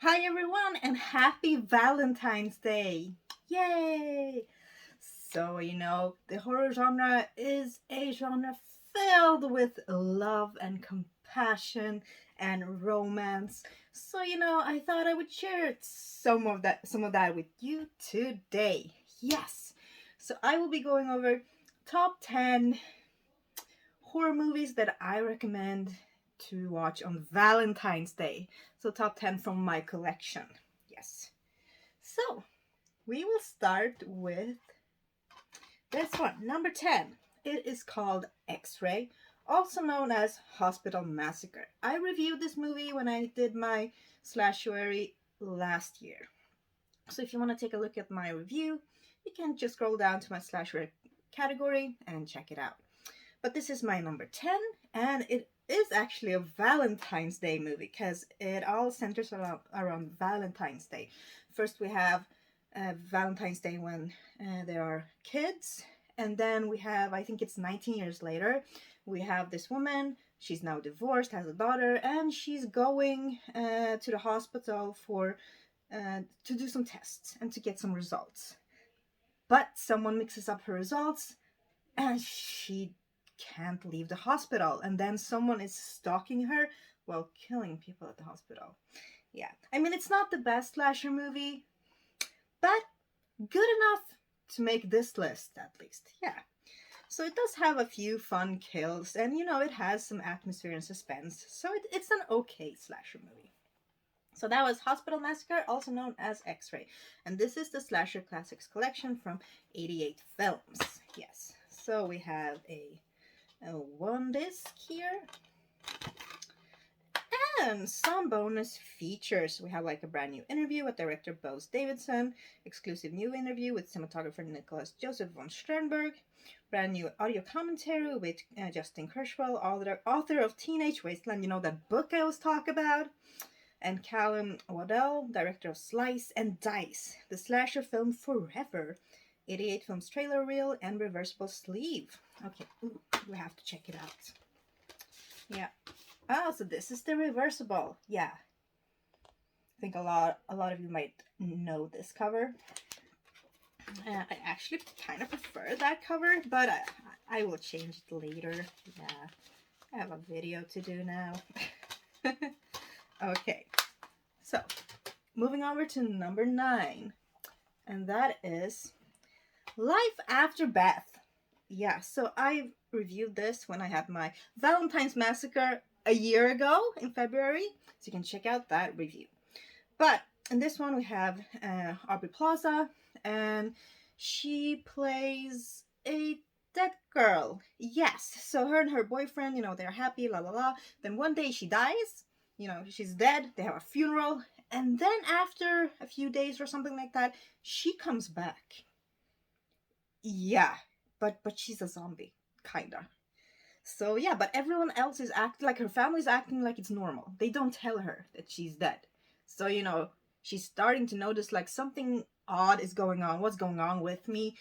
Hi everyone and happy Valentine's Day! Yay! So, the horror genre is a genre filled with love and compassion and romance. So, I thought I would share some of that with you today. Yes. So, I will be going over top 10 horror movies that I recommend to watch on Valentine's Day. So, top 10 from my collection. Yes. So, we will start with this one, number 10. It is called X-Ray, also known as Hospital Massacre. I reviewed this movie when I did my slashery last year. So if you want to take a look at my review, you can just scroll down to my slasher category and check it out. But this is my number 10, and it is actually a Valentine's Day movie because it all centers around Valentine's Day. First, we have Valentine's Day when there are kids, and then we have, I think it's 19 years later, we have this woman. She's now divorced, has a daughter, and she's going to the hospital for to do some tests and to get some results. But someone mixes up her results, and she can't leave the hospital, and then someone is stalking her while killing people at the hospital. Yeah, I mean, it's not the best slasher movie, but good enough to make this list, at least. Yeah. So it does have a few fun kills, and it has some atmosphere and suspense, so it's an okay slasher movie. So that was Hospital Massacre, also known as X-Ray, and this is the Slasher Classics collection from 88 films. Yes. So we have a one disc here, and some bonus features. We have like a brand new interview with director Bose Davidson, exclusive new interview with cinematographer Nicholas Joseph von Sternberg, brand new audio commentary with Justin Kirschwell, author of Teenage Wasteland, that book I was talking about, and Callum Waddell, director of Slice and Dice, the slasher film Forever, 88 Films trailer reel, and reversible sleeve. Okay, we have to check it out. Yeah. Oh, so this is the reversible. Yeah. I think a lot of you might know this cover. I actually kind of prefer that cover, but I will change it later. Yeah. I have a video to do now. Okay. So, moving over to number 9. And that is Life After Beth. Yeah, so I reviewed this when I had my Valentine's Massacre a year ago in February, so you can check out that review. But in this one we have Aubrey Plaza, and she plays a dead girl. Yes, so her and her boyfriend, they're happy, la la la. Then one day she dies, she's dead, they have a funeral, and then after a few days or something like that, she comes back. Yeah, but she's a zombie, kinda. So yeah, but everyone else is acting like her family's acting like it's normal. They don't tell her that she's dead. So she's starting to notice like something odd is going on. What's going on with me?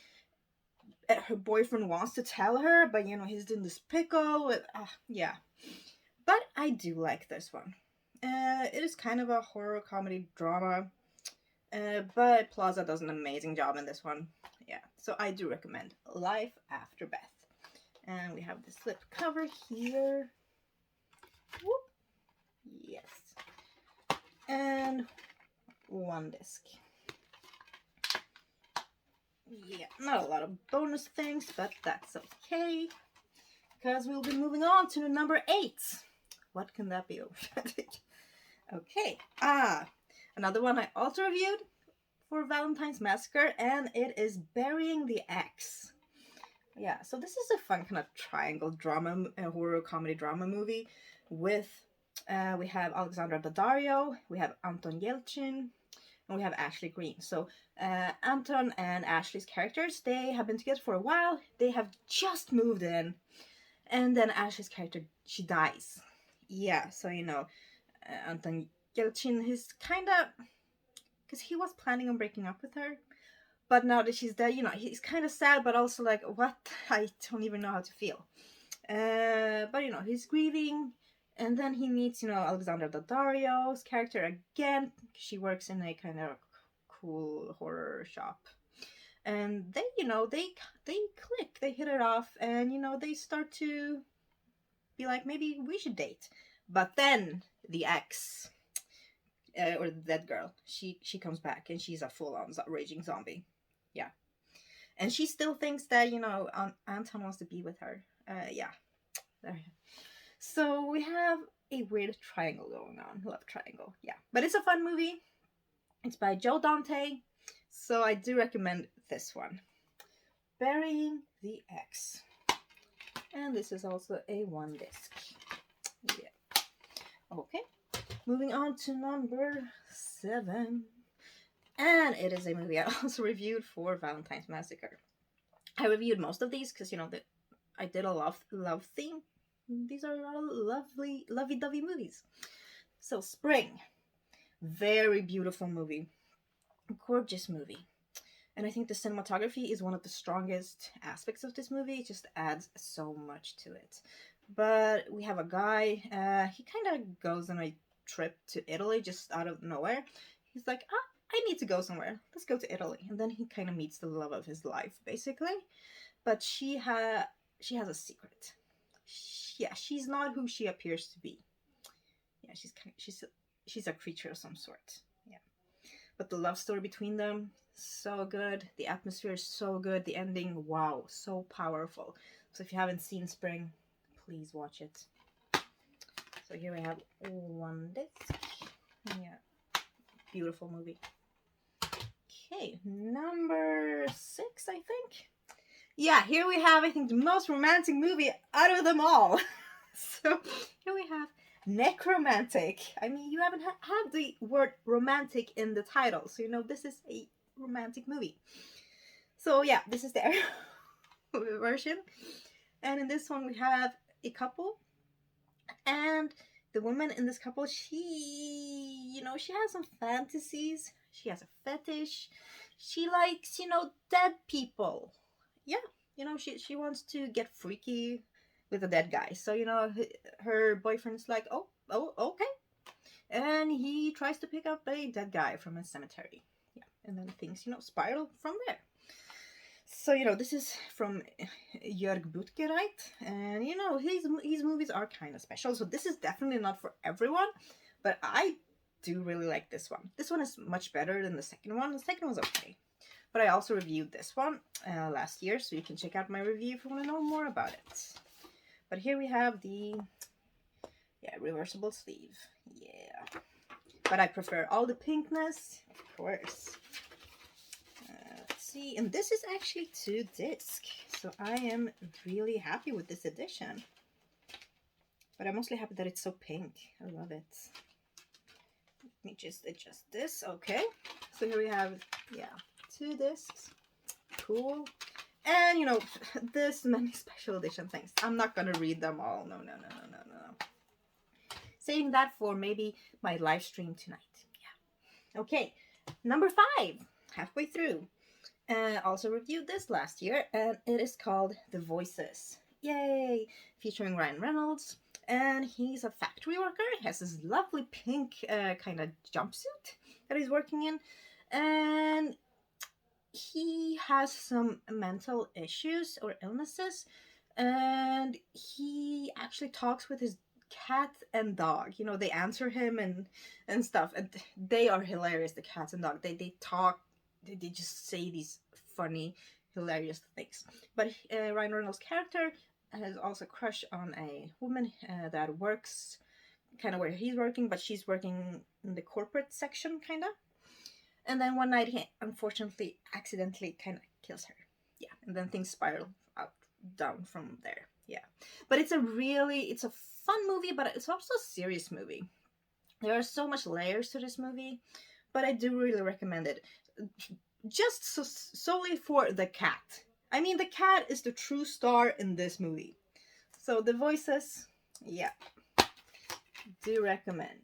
Her boyfriend wants to tell her, but he's in this pickle. Yeah, but I do like this one. It is kind of a horror comedy drama. But Plaza does an amazing job in this one. Yeah, so I do recommend Life After Beth. And we have the slip cover here. Whoop. Yes. And one disc. Yeah, not a lot of bonus things, but that's okay. Because we'll be moving on to number 8. What can that be? Okay. Another one I also reviewed for Valentine's Massacre, and it is Burying the Ex. Yeah, so this is a fun kind of triangle drama, horror comedy drama movie with, we have Alexandra Daddario, we have Anton Yelchin, and we have Ashley Green. So Anton and Ashley's characters, they have been together for a while. They have just moved in, and then Ashley's character, she dies. Yeah, so Anton Yelchin, he's kind of, because he was planning on breaking up with her, but now that she's dead, he's kind of sad, but also like, what? I don't even know how to feel. But he's grieving. And then he meets, Alexandra Daddario's character again. She works in a kind of cool horror shop. And they click, they hit it off, and they start to be like, maybe we should date. But then the ex, or the dead girl, she comes back, and she's a full-on raging zombie. Yeah. And she still thinks that, Anton wants to be with her. Yeah. So we have a weird triangle going on. Love triangle. Yeah. But it's a fun movie. It's by Joe Dante. So I do recommend this one. Burying the Ex. And this is also a 1 disc. Yeah. Okay. Moving on to number 7. And it is a movie I also reviewed for Valentine's Massacre. I reviewed most of these because, I did a love theme. These are all lovely, lovey-dovey movies. So, Spring. Very beautiful movie. Gorgeous movie. And I think the cinematography is one of the strongest aspects of this movie. It just adds so much to it. But we have a guy, he kind of goes on a trip to Italy just out of nowhere. He's like, I need to go somewhere. Let's go to Italy. And then he kind of meets the love of his life, basically. But she has a secret. She's not who she appears to be. Yeah, she's a creature of some sort. Yeah. But the love story between them, so good. The atmosphere is so good. The ending, wow, so powerful. So if you haven't seen Spring, please watch it. So here we have 1 disc. Yeah. Beautiful movie. Okay, number 6, I think. Yeah, here we have, I think, the most romantic movie out of them all. So here we have NECromantic. I mean, you haven't had the word romantic in the title, so this is a romantic movie. So yeah, this is their version. And in this one we have a couple, and the woman in this couple, she has some fantasies. She has a fetish. She likes, dead people. Yeah, she wants to get freaky with a dead guy. So, her boyfriend's like, oh, okay. And he tries to pick up a dead guy from a cemetery. Yeah, and then things, spiral from there. So, this is from Jörg Buttgereit, and, his movies are kind of special, so this is definitely not for everyone, but I do really like this one. This one is much better than the second one. The second one's okay. But I also reviewed this one last year, so you can check out my review if you want to know more about it. But here we have the reversible sleeve. Yeah. But I prefer all the pinkness, of course. Let's see. And this is actually 2 discs. So I am really happy with this edition. But I'm mostly happy that it's so pink. I love it. Let me just adjust this. Okay. So here we have, 2 discs. Cool. And, this many special edition things. I'm not going to read them all. No. Saving that for maybe my live stream tonight. Yeah. Okay. Number 5. Halfway through. Also reviewed this last year. And it is called The Voices. Yay. Featuring Ryan Reynolds. And he's a factory worker. He has this lovely pink kind of jumpsuit that he's working in. And he has some mental issues or illnesses, and he actually talks with his cat and dog. They answer him and stuff, and they are hilarious. The cat and dog, they talk, they just say these funny, hilarious things. But Ryan Reynolds' character has also a crush on a woman that works kind of where he's working, but she's working in the corporate section, kind of. And then one night he unfortunately accidentally kind of kills her. Yeah, and then things spiral down from there. Yeah. But it's a fun movie, but it's also a serious movie. There are so much layers to this movie, but I do really recommend it. Just solely for the cat. I mean, the cat is the true star in this movie. So The Voices, yeah, do recommend.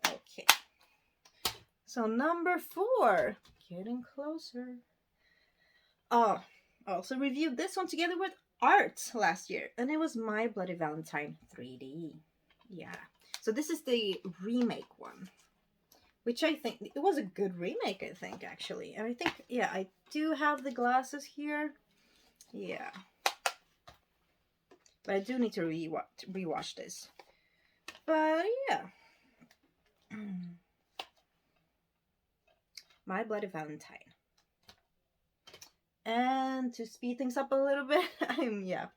Okay. So number 4, getting closer. Oh, I also reviewed this one together with art last year, and it was My Bloody Valentine 3D. Yeah. So this is the remake one, which I think it was a good remake, I think, actually. And I think, yeah, I do have the glasses here. Yeah. But I do need to rewatch this. But yeah. My Bloody Valentine. And to speed things up a little bit, yeah.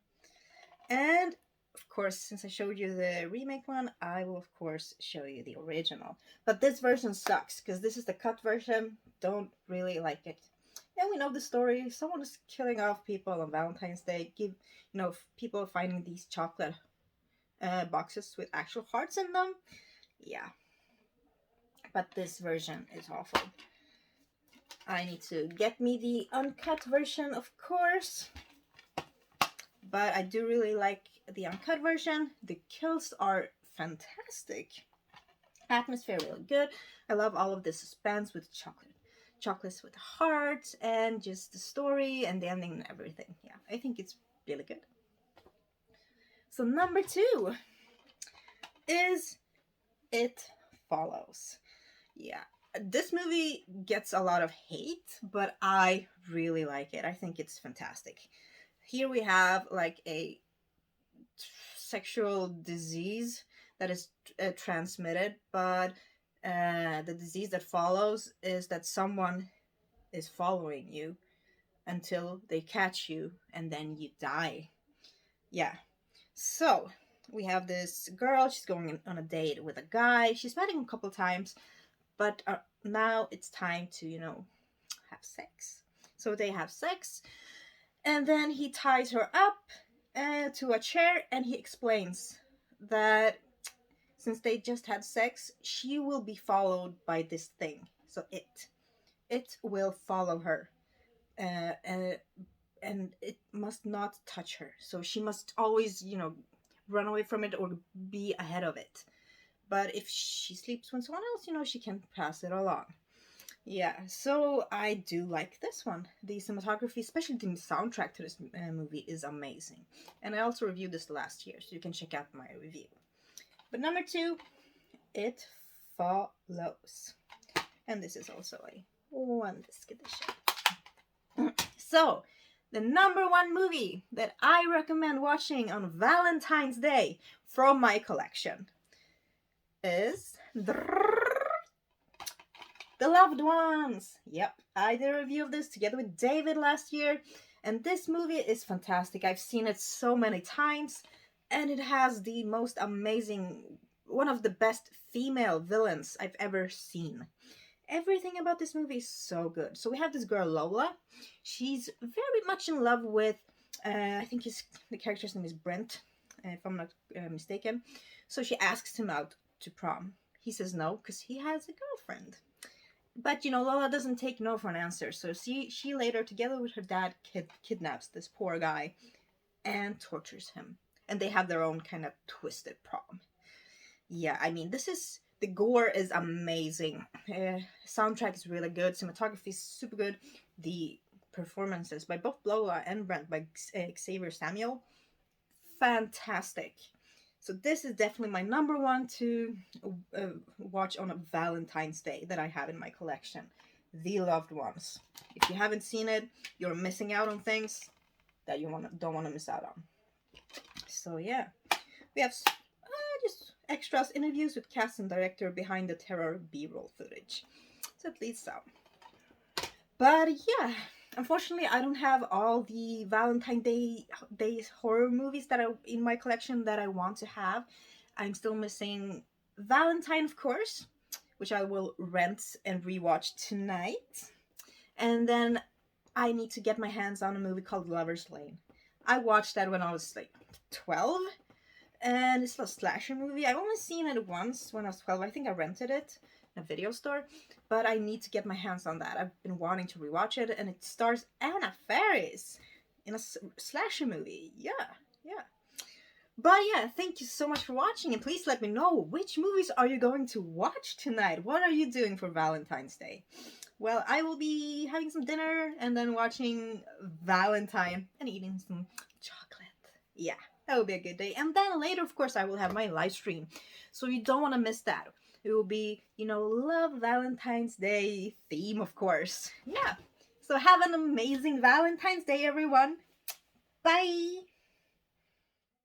And of course, since I showed you the remake one, I will of course show you the original. But this version sucks because this is the cut version. Don't really like it. Yeah, we know the story. Someone is killing off people on Valentine's Day. People finding these chocolate boxes with actual hearts in them. Yeah. But this version is awful. I need to get me the uncut version, of course. But I do really like the uncut version. The kills are fantastic. Atmosphere really good. I love all of the suspense with chocolates with hearts, and just the story and the ending and everything. Yeah, I think it's really good. So number 2 is It Follows. Yeah, this movie gets a lot of hate, but I really like it. I think it's fantastic. Here we have like a sexual disease that is transmitted, but the disease that follows is that someone is following you until they catch you and then you die. Yeah. So we have this girl. She's going on a date with a guy. She's met him a couple times, but now it's time to, have sex. So they have sex, and then he ties her up to a chair, and he explains that since they just had sex, she will be followed by this thing. So it will follow her, and it must not touch her. So she must always, run away from it or be ahead of it. But if she sleeps with someone else, she can pass it along. Yeah, so I do like this one. The cinematography, especially the soundtrack to this movie, is amazing. And I also reviewed this last year, so you can check out my review. But number 2, It Follows. And this is also a one disc edition. So, the number 1 movie that I recommend watching on Valentine's Day from my collection is The Loved Ones. Yep, I did a review of this together with David last year, and this movie is fantastic. I've seen it so many times, and it has the most amazing, one of the best female villains I've ever seen. Everything about this movie is so good. So we have this girl, Lola. She's very much in love with, I think the character's name is Brent, if I'm not mistaken. So she asks him out to prom. He says no, because he has a girlfriend. But, Lola doesn't take no for an answer. So she later, together with her dad, kidnaps this poor guy and tortures him. And they have their own kind of twisted prom. Yeah, I mean, the gore is amazing. Soundtrack is really good. Cinematography is super good. The performances by both Lola and Brent, by Xavier Samuel, fantastic. So this is definitely my number 1 to watch on a Valentine's Day that I have in my collection. The Loved Ones. If you haven't seen it, you're missing out on things that you don't want to miss out on. So yeah, we have just extras, interviews with cast and director behind the terror B-roll footage. So at least so. But yeah, unfortunately, I don't have all the Valentine's Day horror movies that are in my collection that I want to have. I'm still missing Valentine, of course, which I will rent and rewatch tonight. And then I need to get my hands on a movie called Lover's Lane. I watched that when I was like 12. And it's a slasher movie. I've only seen it once when I was 12. I think I rented it in a video store. But I need to get my hands on that. I've been wanting to rewatch it. And it stars Anna Faris in a slasher movie. Yeah. But yeah, thank you so much for watching. And please let me know, which movies are you going to watch tonight? What are you doing for Valentine's Day? Well, I will be having some dinner and then watching Valentine and eating some chocolate. Yeah, that will be a good day. And then later, of course, I will have my live stream. So you don't want to miss that. It will be, love Valentine's Day theme, of course. Yeah. So have an amazing Valentine's Day, everyone. Bye.